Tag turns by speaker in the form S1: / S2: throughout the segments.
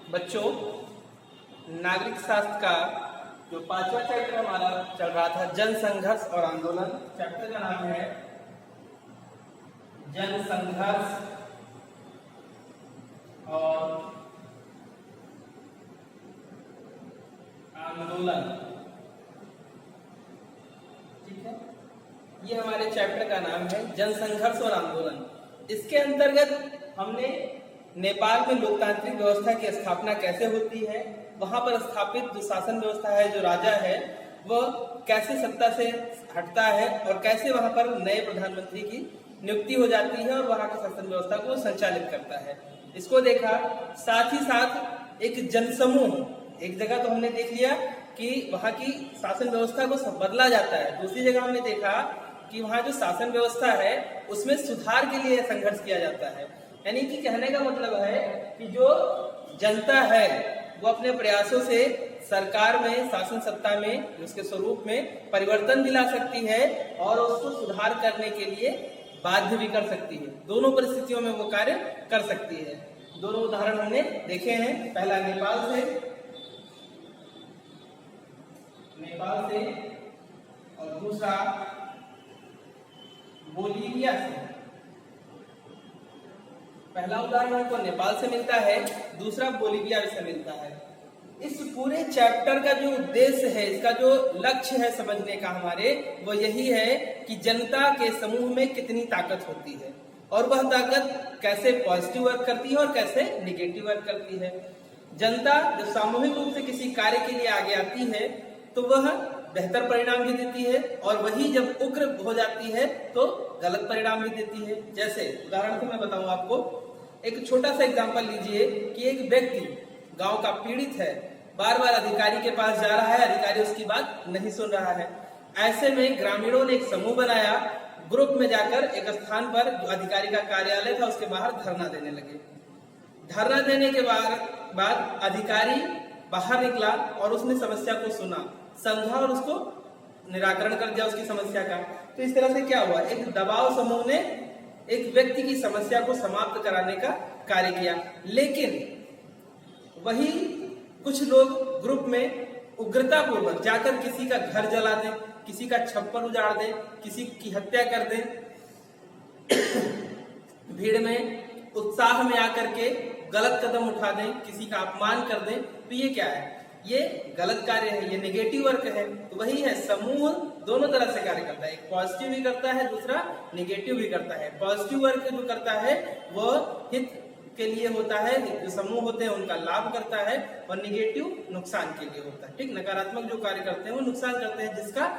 S1: बच्चों, नागरिक शास्त्र का जो 5वां चैप्टर हमारा चल रहा था, जन संघर्ष और आंदोलन। चैप्टर का नाम है जन संघर्ष और आंदोलन। ठीक है, ये हमारे चैप्टर का नाम है जन संघर्ष और आंदोलन। इसके अंतर्गत हमने नेपाल में लोकतांत्रिक व्यवस्था की स्थापना कैसे होती है, वहां पर स्थापित जो शासन व्यवस्था है, जो राजा है, वह कैसे सत्ता से हटता है और कैसे वहां पर नए प्रधानमंत्री की नियुक्ति हो जाती है और वहां की शासन व्यवस्था को संचालित करता है, इसको देखा। साथ ही साथ एक जनसमूह, एक जगह तो हमने देख लिया कि वहां की शासन व्यवस्था को सब बदला जाता है, दूसरी जगह हमने देखा कि वहां जो शासन व्यवस्था है उसमें सुधार के लिए संघर्ष किया जाता है। यानी कि कहने का मतलब है कि जो जनता है वो अपने प्रयासों से सरकार में, शासन सत्ता में, उसके स्वरूप में परिवर्तन दिला सकती है और उसको सुधार करने के लिए बाध्य भी कर सकती है। दोनों परिस्थितियों में वो कार्य कर सकती है। दोनों उदाहरण हमने देखे हैं, पहला नेपाल से और दूसरा बोलीविया से। पहला उदाहरण हमको नेपाल से मिलता है, दूसरा बोलीविया से मिलता है। इस पूरे चैप्टर का जो उद्देश्य है, इसका जो लक्ष्य है समझने का हमारे, वो यही है कि जनता के समूह में कितनी ताकत होती है और वह ताकत कैसे पॉजिटिव वर्क करती है और कैसे निगेटिव वर्क करती है। जनता जब सामूहिक रूप से किसी कार्य के लिए आगे आती है तो वह बेहतर परिणाम भी देती है और वही जब उग्र हो जाती है तो गलत परिणाम भी देती है। जैसे उदाहरण से मैं बताऊं आपको, एक छोटा सा एग्जांपल लीजिए कि एक व्यक्ति गांव का पीड़ित है, बार बार अधिकारी के पास जा रहा है, अधिकारी उसकी बात नहीं सुन रहा है। ऐसे में ग्रामीणों ने एक समूह बनाया, ग्रुप में जाकर एक स्थान पर जो अधिकारी का कार्यालय था उसके बाहर धरना देने लगे। धरना देने के बाद अधिकारी बाहर निकला और उसने समस्या को सुना, समझा और उसको निराकरण कर दिया उसकी समस्या का। तो इस तरह से क्या हुआ, एक दबाव समूह ने एक व्यक्ति की समस्या को समाप्त कराने का कार्य किया। लेकिन वही कुछ लोग ग्रुप में उग्रता पूर्वक जाकर किसी का घर जला दें, किसी का छप्पर उजाड़ दें, किसी की हत्या कर दें, भीड़ में उत्साह में आकर के गलत कदम उठा दें, किसी का अपमान कर दें, तो ये क्या है, ये गलत कार्य है, ये नेगेटिव वर्क है। तो वही है, समूह दोनों तरह से कार्य करता है, एक पॉजिटिव भी करता है, दूसरा नेगेटिव भी करता है। पॉजिटिव वर्क जो करता है वो हित के लिए होता है, जो समूह होते हैं उनका लाभ करता है, और निगेटिव नुकसान के लिए होता है। ठीक, नकारात्मक जो कार्य करते हैं वो नुकसान करते हैं, जिसका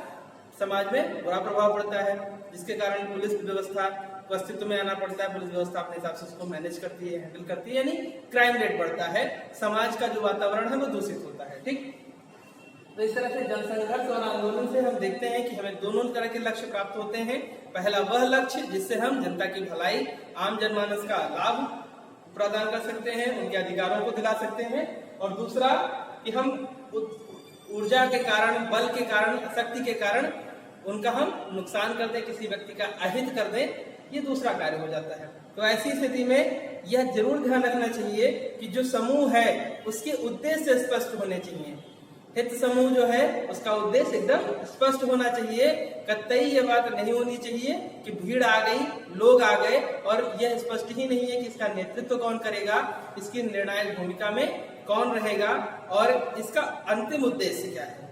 S1: समाज में बुरा प्रभाव पड़ता है, जिसके कारण पुलिस व्यवस्था को अस्तित्व में आना पड़ता है। पुलिस व्यवस्था अपने हिसाब से उसको मैनेज करती है, हैंडल करती है, यानी क्राइम रेट बढ़ता है, समाज का जो वातावरण है वो दूषित होता है। ठीक, तो इस तरह से जनसंघर्ष और आंदोलन से हम देखते हैं कि हमें दोनों तरह के लक्ष्य प्राप्त होते हैं। पहला वह लक्ष्य जिससे हम जनता की भलाई, आम जनमानस का लाभ प्रदान कर सकते हैं, उनके अधिकारों को दिला सकते हैं, और दूसरा कि हम ऊर्जा के कारण, बल के कारण, शक्ति के कारण उनका हम नुकसान कर दें, किसी व्यक्ति का अहित कर दें, ये दूसरा कार्य हो जाता है। तो ऐसी स्थिति में यह जरूर ध्यान रखना चाहिए कि जो समूह है उसके उद्देश्य स्पष्ट होने चाहिए। हित समूह जो है उसका उद्देश्य एकदम स्पष्ट होना चाहिए। कतई ये बात नहीं होनी चाहिए कि भीड़ आ गई, लोग आ गए और यह स्पष्ट ही नहीं है कि इसका नेतृत्व कौन करेगा, इसकी निर्णायक भूमिका में कौन रहेगा और इसका अंतिम उद्देश्य क्या है।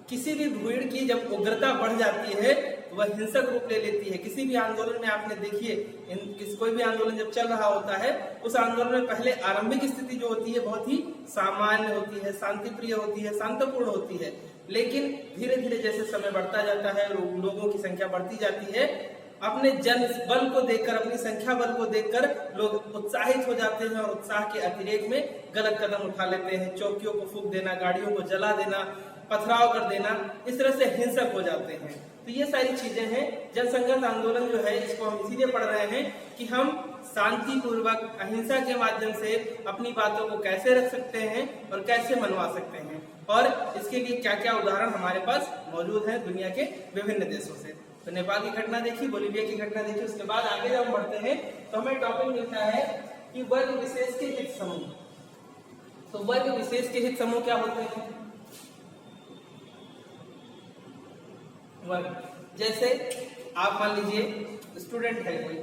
S1: किसी भी भीड़ की जब उग्रता बढ़ जाती है तो वह हिंसक रूप ले लेती है। किसी भी आंदोलन में आपने देखिए, कोई भी आंदोलन जब चल रहा होता है, उस आंदोलन में पहले आरंभिक स्थिति जो होती है बहुत ही सामान्य होती है, शांति प्रिय होती है, शांतपूर्ण होती है। लेकिन धीरे धीरे जैसे समय बढ़ता जाता है, लोगों की संख्या बढ़ती जाती है, अपने जन बल को देखकर, अपनी संख्या बल को देखकर लोग उत्साहित हो जाते हैं और उत्साह के अतिरेक में गलत कदम उठा लेते हैं। चौकियों को फूंक देना, गाड़ियों को जला देना, पथराव कर देना, इस तरह से हिंसक हो जाते हैं। तो ये सारी चीजें हैं। जनसंघर्ष आंदोलन जो है इसको हम इसीलिए पढ़ रहे हैं कि हम शांति पूर्वक, अहिंसा के माध्यम से अपनी बातों को कैसे रख सकते हैं और कैसे मनवा सकते हैं, और इसके लिए क्या क्या उदाहरण हमारे पास मौजूद हैं दुनिया के विभिन्न देशों से। तो नेपाल की घटना देखी, बोलीविया की घटना देखी, उसके बाद आगे जब हम बढ़ते हैं तो हमें टॉपिक मिलता है कि वर्ग विशेष के हित समूह। तो वर्ग विशेष के हित समूह क्या होते हैं? वर्ग, जैसे आप मान लीजिए स्टूडेंट है कोई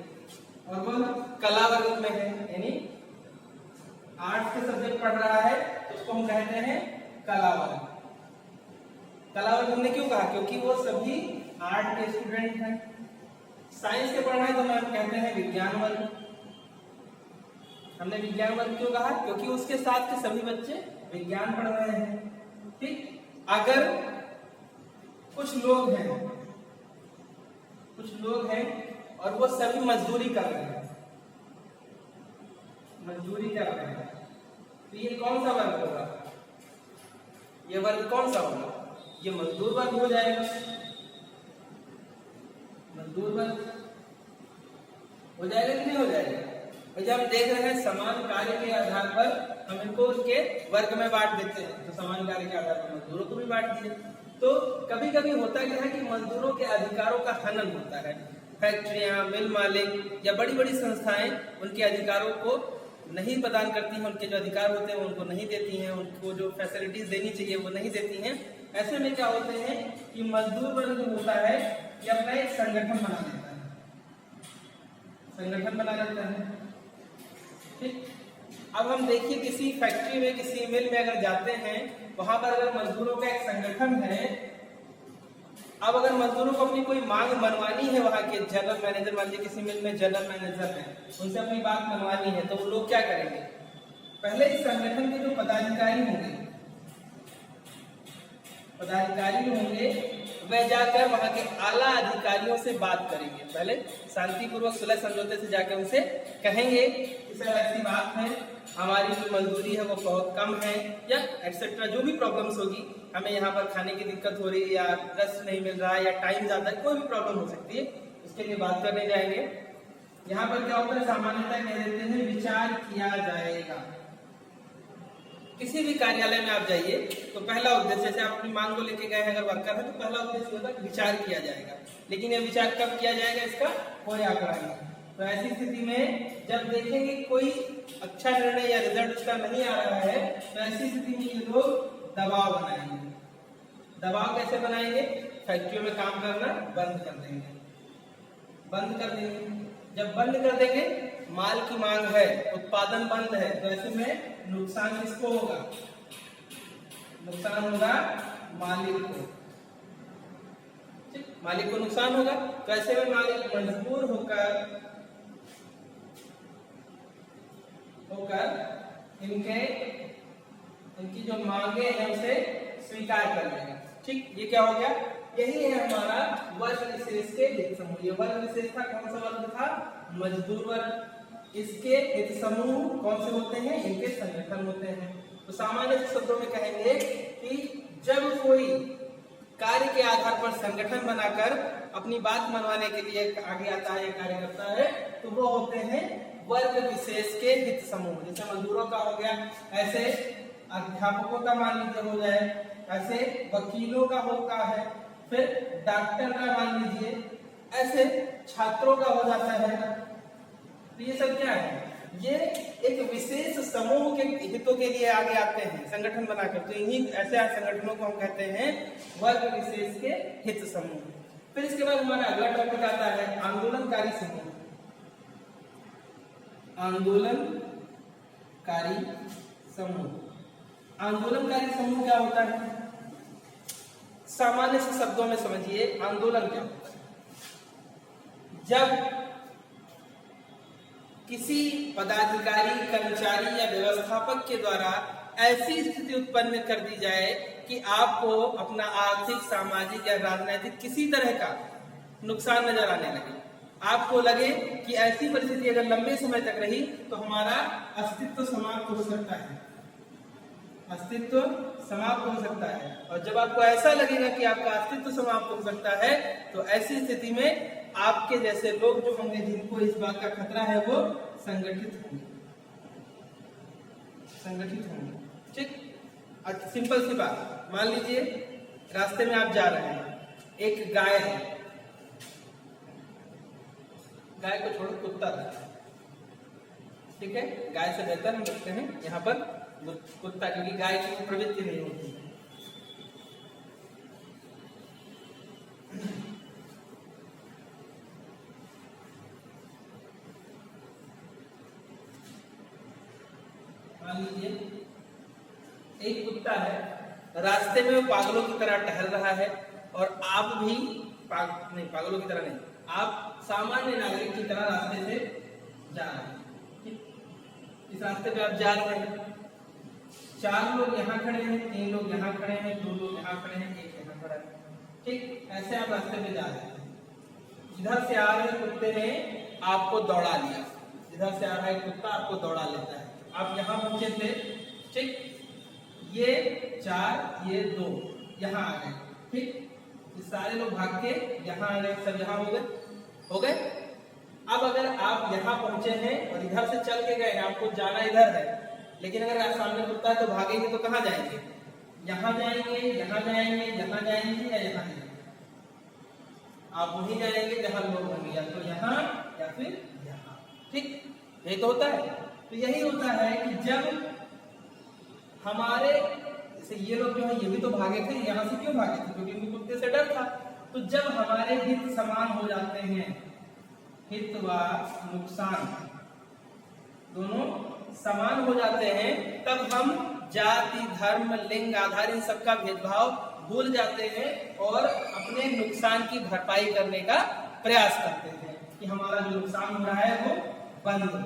S1: और वह कला वर्ग में है, यानी आर्ट्स के सब्जेक्ट पढ़ रहा है, तो उसको हम कहते हैं कला वर्ग। कला वर्ग हमने क्यों कहा? क्योंकि वो सभी आर्ट के स्टूडेंट हैं। साइंस के पढ़ रहे हैं तो हम कहते हैं विज्ञान वर्ग। हमने विज्ञान वर्ग क्यों कहा? क्योंकि उसके साथ के सभी बच्चे विज्ञान पढ़ रहे हैं। ठीक, अगर कुछ लोग हैं और वो सभी मजदूरी कर रहे हैं, तो ये कौन सा वर्ग होगा? ये वर्ग कौन सा होगा? ये मजदूर वर्ग हो जाएगा। मजदूर वर्ग हो जाएगा कि नहीं हो जाएगा? और जब हम देख रहे हैं समान कार्य के आधार पर हम इनको उसके वर्ग में बांट देते हैं, तो समान कार्य के आधार पर मजदूरों को भी बांट दिए। तो कभी कभी होता क्या है कि मजदूरों के अधिकारों का हनन होता है। फैक्ट्रियां, मिल मालिक या बड़ी बड़ी संस्थाएं उनके अधिकारों को नहीं प्रदान करती हैं, उनके जो अधिकार होते हैं वो उनको नहीं देती हैं, उनको जो फैसिलिटीज देनी चाहिए वो नहीं देती हैं। ऐसे में क्या होते हैं कि मजदूर वर्ग जो होता है ये अपना एक संगठन बना लेता है। ठीक, अब हम देखिए किसी फैक्ट्री में, किसी मिल में अगर जाते हैं, वहां पर अगर मजदूरों का एक संगठन है, अब अगर मजदूरों को अपनी कोई मांग मनवानी है, वहां के जनरल मैनेजर, मान लीजिए किसी मिल में जनरल मैनेजर है, उनसे अपनी बात मनवानी है, तो वो लोग क्या करेंगे? पहले इस संगठन के जो पदाधिकारी होंगे वह जाकर वहां के आला अधिकारियों से बात करेंगे। पहले शांतिपूर्वक सुलह समझौते से जाकर उनसे कहेंगे कि सर ऐसी बात है, हमारी जो मजदूरी है वो बहुत कम है, या एक्सेट्रा जो भी प्रॉब्लम्स होगी, हमें यहाँ पर खाने की दिक्कत हो रही है, या रेस्ट नहीं मिल रहा है, या टाइम ज्यादा है, कोई भी प्रॉब्लम हो सकती है, उसके लिए बात करने जाएंगे। यहाँ पर क्या होता है, सामान्यतः कह देते हैं विचार किया जाएगा। किसी भी कार्यालय में आप जाइए तो पहला उद्देश्य, जैसे आप अपनी मांग को लेके गए हैं अगर वर्कर है, तो पहला उद्देश्य होता है विचार किया जाएगा। लेकिन यह विचार कब किया जाएगा, इसका कोई आंकड़ा नहीं। तो ऐसी स्थिति में जब देखेंगे कोई अच्छा निर्णय या रिजल्ट उसका नहीं आ रहा है, तो ऐसी स्थिति में ये लोग दबाव बनाएंगे। दबाव कैसे बनाएंगे? फैक्ट्रियों में काम करना बंद कर देंगे। जब बंद कर देंगे, माल की मांग है, उत्पादन बंद है, तो ऐसे में नुकसान किसको होगा? नुकसान होगा मालिक को। मालिक को नुकसान होगा, तो ऐसे में मालिक मजबूर होकर इनकी जो मांगे हैं उसे स्वीकार कर लेगा। ठीक, ये क्या हो गया? यही है हमारा वर्ग विशेष के हित समूह। ये वर्ग विशेष था, कौन सा वर्ग था? मजदूर वर्ग। इसके हित समूह कौन से होते हैं? इनके संगठन होते हैं। तो सामान्य शब्दों में कहेंगे कि जब कोई कार्य के आधार पर संगठन बनाकर अपनी बात मनवाने के लिए आगे आता है या कार्य करता है, तो वो होते हैं वर्ग विशेष के हित समूह। जैसे मजदूरों का हो गया, ऐसे अध्यापकों का मान लीजिए हो जाए, ऐसे वकीलों का होता है, फिर डॉक्टर का मान लीजिए, ऐसे छात्रों का हो जाता है। तो ये सब क्या है? ये एक विशेष समूह के हितों के लिए आगे आते हैं संगठन बनाकर। तो इन्हीं ऐसे संगठनों को हम कहते हैं वर्ग विशेष के हित समूह। फिर इसके बाद हमारा अगला टॉपिक आता है आंदोलनकारी समूह। आंदोलनकारी समूह क्या होता है? सामान्य से शब्दों में समझिए, आंदोलन क्या होता है? जब किसी पदाधिकारी, कर्मचारी या व्यवस्थापक के द्वारा ऐसी स्थिति उत्पन्न कर दी जाए कि आपको अपना आर्थिक, सामाजिक या राजनीतिक किसी तरह का नुकसान नजर आने लगे, आपको लगे कि ऐसी परिस्थिति अगर लंबे समय तक रही तो हमारा अस्तित्व समाप्त हो सकता है, और जब आपको ऐसा लगेगा कि आपका अस्तित्व समाप्त हो सकता है, तो ऐसी स्थिति में आपके जैसे लोग जो होंगे, जिनको इस बात का खतरा है, वो संगठित होंगे। ठीक, सिंपल सी बात, मान लीजिए रास्ते में आप जा रहे हैं, एक गाय है, गाय को छोड़ो कुत्ता था, ठीक है, गाय से बेहतर हम रखते हैं यहाँ पर कुत्ता, क्योंकि गाय की प्रवृत्ति नहीं होती है। मान लीजिए एक कुत्ता है, रास्ते में वो पागलों की तरह टहल रहा है और आप भी पागलों की तरह नहीं, आप सामान्य नागरिक की तरह रास्ते से जा रहे हैं। इस रास्ते पे आप जा रहे हैं, 4 लोग यहाँ खड़े हैं, 3 लोग यहाँ खड़े हैं, 2 लोग यहाँ खड़े हैं, 1 यहाँ खड़ा है। ठीक, ऐसे आप रास्ते पे जा रहे हैं। इधर से आ रहे कुत्ते ने आपको दौड़ा लिया, इधर से आ रहा है कुत्ता आपको दौड़ा लेता है, आप यहाँ पहुंचे थे। ठीक, ये 4 ये 2 यहाँ आ गए। ठीक, ये सारे लोग भाग के यहाँ आ गए, सब यहाँ हो गए। अब अगर आप यहाँ पहुंचे हैं और इधर से चल के गए, आपको जाना इधर है, लेकिन अगर आप सामने कुत्ता है तो भागेंगे तो कहाँ जाएंगे? यहाँ जाएंगे, यहाँ जाएंगे, यहाँ जाएंगे या यहाँ जाएंगे? आप वहीं जाएंगे जहाँ लोग होंगे, या तो यहाँ या फिर यहाँ। ठीक, यही तो होता है। तो यही होता है कि जब हमारे जैसे ये लोग जो है ये भी तो भागे थे, यहाँ से क्यों भागे थे? क्योंकि उनको कुत्ते से डर था। तो जब हमारे हित समान हो जाते हैं, हित व नुकसान दोनों समान हो जाते हैं, तब हम जाति, धर्म, लिंग आधार इन सबका भेदभाव भूल जाते हैं और अपने नुकसान की भरपाई करने का प्रयास करते हैं कि हमारा जो नुकसान हो रहा है वो बंद हो।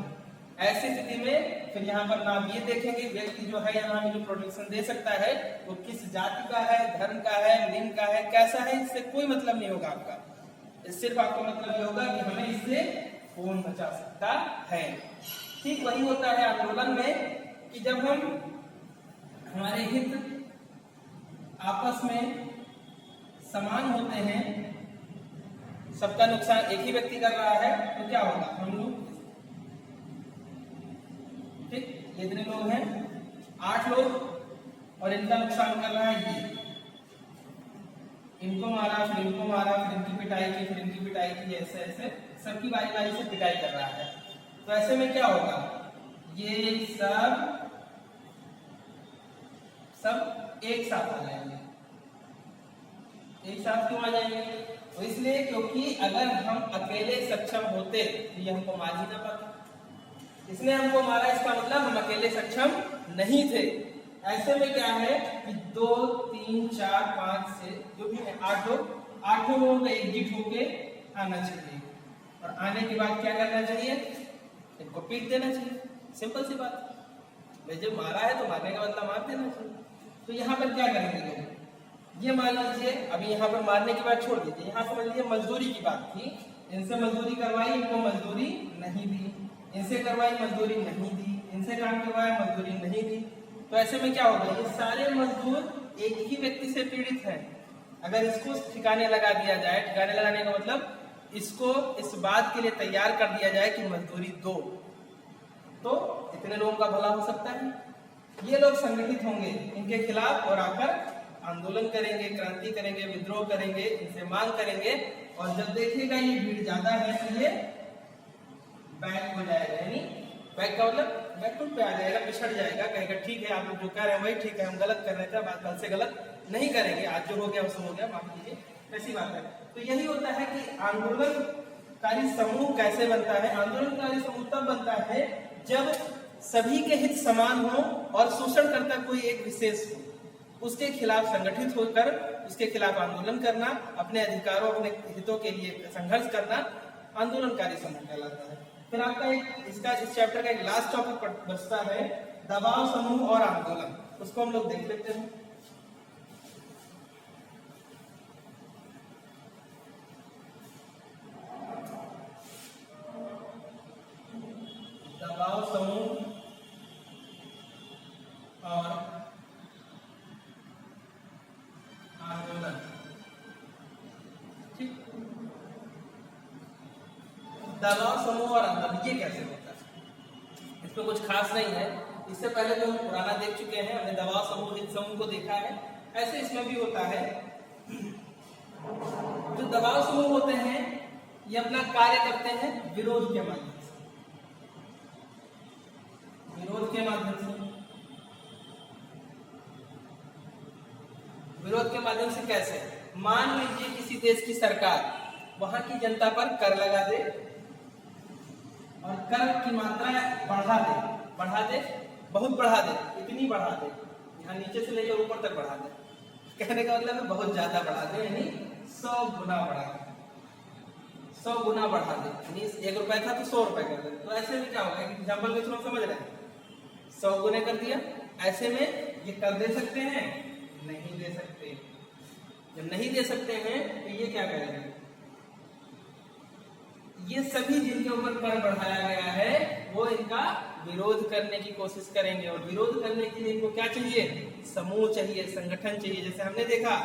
S1: ऐसी स्थिति में फिर यहाँ पर आप ये देखेंगे व्यक्ति जो है यहाँ जो प्रोटेक्शन दे सकता है वो किस जाति का है, धर्म का है, लिंग का है, कैसा है, इससे कोई मतलब नहीं होगा आपका। सिर्फ आपको मतलब ये होगा कि हमें इससे कौन बचा सकता है। ठीक वही होता है आंदोलन में कि जब हम हमारे हित आपस में समान होते हैं, सबका नुकसान एक ही व्यक्ति कर रहा है, तो क्या होगा? हम लोग ठीक कितने लोग हैं? 8 लोग और इनका नुकसान कर रहा है ये, इनको मारा, फिर इनको मारा, फिर इनकी पिटाई की, फिर इनकी पिटाई की, ऐसे ऐसे सबकी बारी बारी से पिटाई कर रहा है। तो ऐसे में क्या होगा? ये सब एक साथ आ जाएंगे। एक साथ क्यों आ जाएंगे? तो इसलिए क्योंकि अगर हम अकेले सक्षम होते तो ये हमको मार ही ना पाते, इसने हमको मारा, इसका मतलब हम अकेले सक्षम नहीं थे। ऐसे में क्या है कि 2 3 4 5 से जो भी है 8 लोग, 8 लोगों को एकजुट होके आना चाहिए और आने के बाद क्या करना चाहिए? इनको पीट देना चाहिए। सिंपल सी बात। भाई जब मारा है तो मारने का बदला मार देना चाहिए। तो यहाँ पर क्या करेंगे लोग? ये मान लीजिए अभी यहाँ पर मारने की बात छोड़ दीजिए, यहाँ समझ लीजिए मजदूरी की बात थी, इनसे मजदूरी करवाई, इनको मजदूरी नहीं दी, इनसे करवाई मजदूरी नहीं दी, इनसे काम करवाया मजदूरी नहीं दी। तो ऐसे में क्या होगा? ये सारे मजदूर एक ही व्यक्ति से पीड़ित हैं। अगर इसको ठिकाने लगा दिया जाए, ठिकाने लगाने का मतलब इसको इस बात के लिए तैयार कर दिया जाए कि मजदूरी दो, तो इतने लोगों का भला हो सकता है। ये लोग संगठित होंगे इनके खिलाफ और आकर आंदोलन करेंगे, क्रांति करेंगे, विद्रोह करेंगे, इनसे मांग करेंगे और जब देखेगा ये भीड़ ज्यादा है तो ये बैक हो जाएगा, यानी बैक का मतलब बैकफुट पे आ जाएगा, पिछड़ जाएगा, कहेगा ठीक है आप लोग जो कह रहे हैं वही ठीक है, हम गलत कर रहे थे, बात कल से गलत नहीं करेंगे, आज जो हो गया वो हो गया, माफ कीजिए, ऐसी बात है। तो यही होता है कि आंदोलनकारी समूह कैसे बनता है? आंदोलनकारी समूह तब बनता है जब सभी के हित समान हो और शोषण करता कोई एक विशेष हो, उसके खिलाफ संगठित होकर उसके खिलाफ आंदोलन करना, अपने अधिकारों अपने हितों के लिए संघर्ष करना आंदोलनकारी समूह कहलाता है। फिर आपका एक इसका इस चैप्टर का एक लास्ट टॉपिक बचता है दबाव समूह और आंदोलन, उसको हम लोग देख लेते हैं। दबाव समूह और आंदोलन, ठीक। दबाव समूह और आंदोलन ये कैसे होता है? इसमें कुछ खास नहीं है, इससे पहले जो हम पुराना देख चुके हैं, हमने दबाव समूह हित समूह को देखा है, ऐसे इसमें भी होता है। जो दबाव समूह होते हैं ये अपना कार्य करते हैं विरोध के माध्यम से। विरोध के माध्यम से। विरोध के माध्यम से कैसे? मान लीजिए किसी देश की सरकार वहां की जनता पर कर लगा दे और कर की मात्रा बढ़ा दे, बहुत बढ़ा दे, इतनी बढ़ा दे, यहाँ नीचे से लेकर ऊपर तक बढ़ा दे। कहने का मतलब है बहुत ज्यादा बढ़ा दे, यानी 100 गुना बढ़ा दे, 100 गुना बढ़ा दे, यानी 1 रुपए था तो 100 रुपए कर दे। तो ऐसे में क्या होगा? एग्जाम्पल के थ्रू समझ रहे हैं, 100 गुने कर दिया। ऐसे में ये कर दे सकते हैं? नहीं दे सकते। जब नहीं दे सकते हैं तो ये क्या करेंगे? ये सभी जिनके ऊपर कर बढ़ाया गया है वो इनका विरोध करने की कोशिश करेंगे, और विरोध करने के लिए इनको क्या चाहिए? समूह चाहिए, संगठन चाहिए। जैसे हमने देखा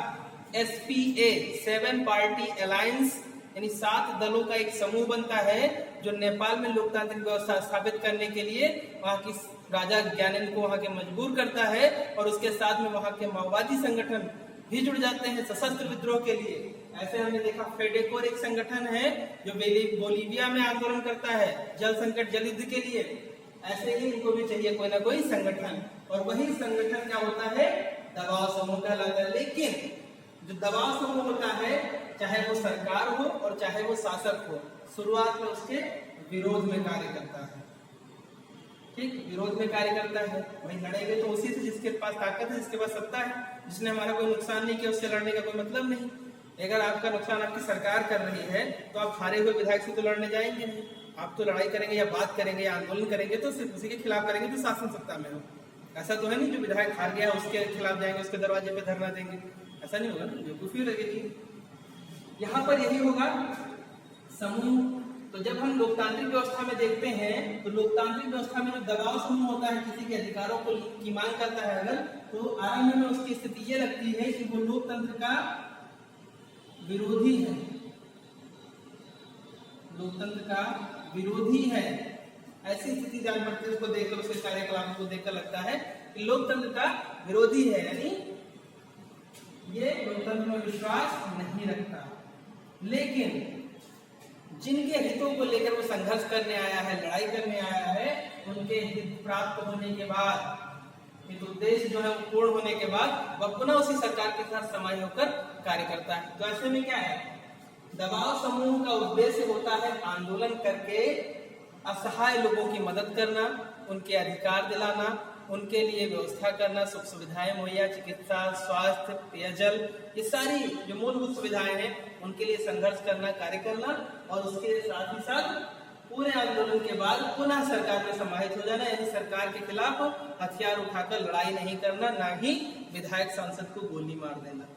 S1: SPA 7 पार्टी अलायंस, यानी 7 दलों का एक समूह बनता है जो नेपाल में लोकतांत्रिक व्यवस्था स्थापित करने के लिए वहां की राजा ज्ञानेन्द्र को वहां के मजबूर करता है, और उसके साथ में वहां के माओवादी संगठन भी जुड़ जाते हैं सशस्त्र विद्रोह के लिए। ऐसे हमने देखा फेडेकोर एक संगठन है जो बोलीविया में आंदोलन करता है जल संकट, जल युद्ध के लिए। ऐसे ही इनको भी चाहिए कोई ना कोई संगठन, और वही संगठन क्या होता है? दबाव समूह कहलाता है। लेकिन जो दबाव समूह होता है, चाहे वो सरकार हो और चाहे वो शासक हो, शुरुआत में उसके विरोध में कार्य करता है। ठीक, विरोध में कार्य करता है। वही लड़ेंगे तो उसी से जिसके पास ताकत है, जिसके पास सत्ता है, जिसने हमारा कोई नुकसान नहीं किया, उससे लड़ने का कोई मतलब नहीं। अगर आपका नुकसान आपकी सरकार कर रही है तो आप हारे हुए विधायक से तो लड़ने जाएंगे नहीं। आप तो लड़ाई करेंगे या बात करेंगे या आंदोलन करेंगे तो सिर्फ उसी के खिलाफ करेंगे जो शासन सत्ता में हो। ऐसा तो है नहीं जो विधायक हार गया उसके खिलाफ जाएंगे, उसके दरवाजे पे धरना देंगे, ऐसा नहीं होगा ना, बेवकूफी लगेगी। यहाँ पर यही होगा समूह। तो जब हम लोकतांत्रिक व्यवस्था में देखते हैं तो लोकतांत्रिक व्यवस्था में जो दबाव समूह होता है, किसी के अधिकारों को की मांग करता है अगर, तो आरंभ में उसकी स्थिति ये लगती है कि वो लोकतंत्र का विरोधी है, लोकतंत्र का विरोधी है। ऐसी स्थिति जान पड़ती है, उसको देखकर, उसके कार्यकलापों को देखकर लगता है कि लोकतंत्र का विरोधी है, यानी ये लोकतंत्र में विश्वास नहीं रखता। लेकिन जिनके हितों को लेकर वो संघर्ष करने आया है, लड़ाई करने आया है, उनके हित प्राप्त होने के बाद, हित उद्देश्य जो है वो पूर्ण होने के बाद वह पुनः उसी सरकार के साथ समाज होकर कार्य करता है। तो ऐसे में क्या है? दबाव समूह का उद्देश्य होता है आंदोलन करके असहाय लोगों की मदद करना, उनके अधिकार दिलाना, उनके लिए व्यवस्था करना, सुख सुविधाएं मुहैया, चिकित्सा, स्वास्थ्य, पेयजल, ये सारी जो मूलभूत सुविधाएं हैं उनके लिए संघर्ष करना, कार्य करना, और उसके साथ ही साथ पूरे आंदोलन के बाद पुनः सरकार में समाहित हो जाना, यानी सरकार के खिलाफ हथियार उठाकर लड़ाई नहीं करना, ना ही विधायक सांसद को गोली मार देना।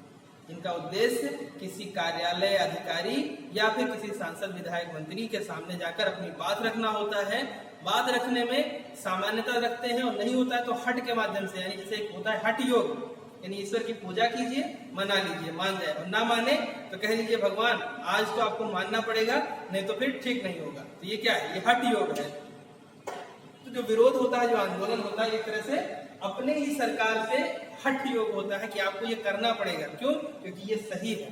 S1: इनका उद्देश्य किसी कार्यालय अधिकारी या फिर किसी सांसद, विधायक, मंत्री के सामने जाकर अपनी बात रखना होता है। बात रखने में सामान्यता रखते हैं, और नहीं होता है तो हठ के माध्यम से, यानी जैसे एक होता है हठ योग, यानी ईश्वर की पूजा कीजिए, मना लीजिए, मान जाए, और ना माने तो कह लीजिए भगवान आज तो आपको मानना पड़ेगा, नहीं तो फिर ठीक नहीं होगा। तो ये क्या है? ये हठ योग है। तो जो विरोध होता है, जो आंदोलन होता है, एक तरह से अपने ही सरकार से हठ योग होता है कि आपको ये करना पड़ेगा। क्यों? क्योंकि ये सही है।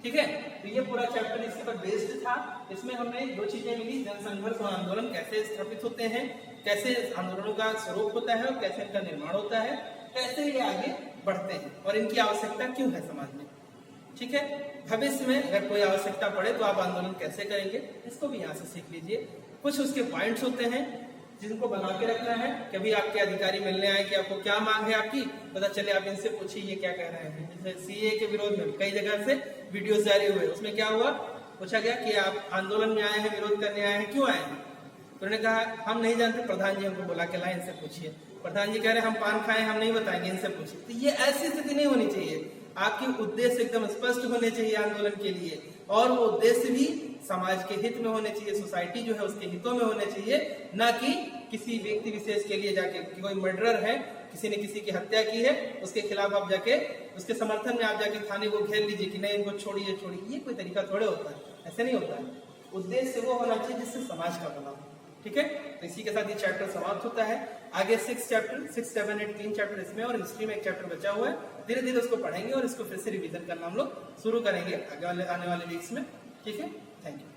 S1: ठीक है, तो ये पूरा चैप्टर इसके पर बेस्ड था। इसमें हमने 2 चीजें मिली, जनसंघर्ष और आंदोलन कैसे स्थापित होते हैं, कैसे आंदोलनों का स्वरूप होता है और कैसे इनका निर्माण होता है, कैसे ये आगे बढ़ते हैं और इनकी आवश्यकता क्यों है समाज में। ठीक है, भविष्य में अगर कोई आवश्यकता पड़े तो आप आंदोलन कैसे करेंगे, इसको भी यहाँ से सीख लीजिए। कुछ उसके पॉइंट्स होते हैं जिनको बना के रखना है। कभी आपके अधिकारी मिलने आए कि आपको क्या मांग है आपकी, पता चले आप इनसे पूछिए ये क्या कह रहे हैं। जैसे सीए के विरोध में कई जगह से वीडियो जारी हुए, उसमें क्या हुआ, पूछा गया कि आप आंदोलन में आए हैं, विरोध करने आए हैं, क्यों आए हैं? तो उन्होंने कहा हम नहीं जानते, प्रधान जी हमको बुला के लाए, इनसे पूछिए। प्रधान जी कह रहे हैं हम पान खाए, हम नहीं बताएंगे, इनसे पूछिए। तो ये ऐसी स्थिति नहीं होनी चाहिए। आपके उद्देश्य एकदम स्पष्ट होने चाहिए आंदोलन के लिए, और वो उद्देश्य भी समाज के हित में होने चाहिए, सोसाइटी जो है उसके हितों में होने चाहिए, ना कि किसी व्यक्ति विशेष के लिए जाके कि कोई मर्डरर है, किसी ने किसी की हत्या की है, उसके खिलाफ आप जाके, उसके समर्थन में आप जाके थाने को घेर लीजिए कि नहीं इनको छोड़िए छोड़िए। ये कोई तरीका थोड़े होता है, ऐसे नहीं होता है। उद्देश्य वो होना चाहिए जिससे समाज का भला हो। ठीक है, तो इसी के साथ ये चैप्टर समाप्त होता है। आगे 6 चैप्टर 6, 7, 8 3 चैप्टर इसमें, और हिस्ट्री में 1 चैप्टर बचा हुआ है। धीरे धीरे उसको पढ़ेंगे और इसको फिर से रिवीजन करना हम लोग शुरू करेंगे आने वाले वीक्स में। ठीक है, थैंक यू।